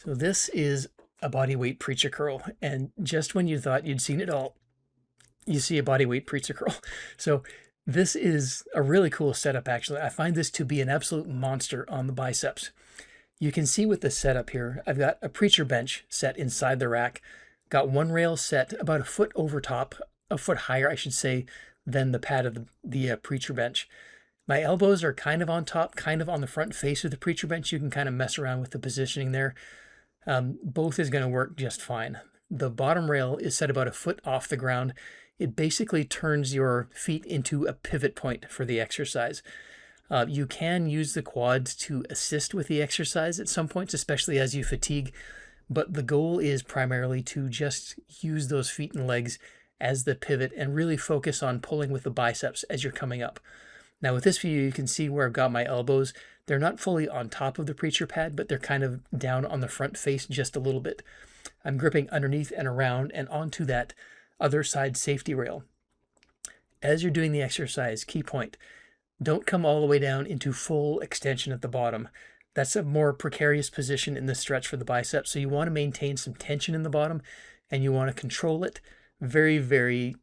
So this is a bodyweight preacher curl, and just when you thought you'd seen it all, you see a bodyweight preacher curl. So this is a really cool setup, actually. I find this to be an absolute monster on the biceps. You can see with the setup here, I've got a preacher bench set inside the rack, got one rail set about a foot over top, a foot higher, I should say, than the pad of the preacher bench. My elbows are kind of on top, kind of on the front face of the preacher bench. You can kind of mess around with the positioning there. Both is going to work just fine. The bottom rail is set about a foot off the ground. It basically turns your feet into a pivot point for the exercise. You can use the quads to assist with the exercise at some points, especially as you fatigue, but the goal is primarily to just use those feet and legs as the pivot and really focus on pulling with the biceps as you're coming up. Now with this view, you can see where I've got my elbows. They're not fully on top of the preacher pad, but they're kind of down on the front face just a little bit. I'm gripping underneath and around and onto that other side safety rail. As you're doing the exercise, key point, don't come all the way down into full extension at the bottom. That's a more precarious position in the stretch for the biceps. So you want to maintain some tension in the bottom and you want to control it very, very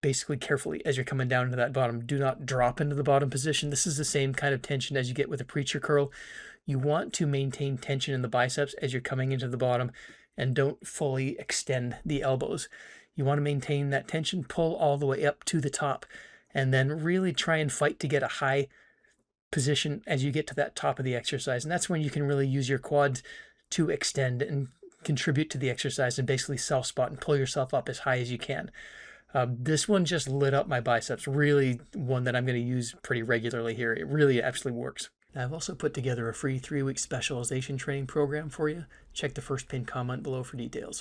basically carefully as you're coming down into that bottom. Do not drop into the bottom position. This is the same kind of tension as you get with a preacher curl. You want to maintain tension in the biceps as you're coming into the bottom and don't fully extend the elbows. You want to maintain that tension, pull all the way up to the top, and then really try and fight to get a high position as you get to that top of the exercise. And that's when you can really use your quads to extend and contribute to the exercise and basically self-spot and pull yourself up as high as you can. This one just lit up my biceps, really one that I'm going to use pretty regularly here. It really absolutely works. I've also put together a free 3-week specialization training program for you. Check the first pinned comment below for details.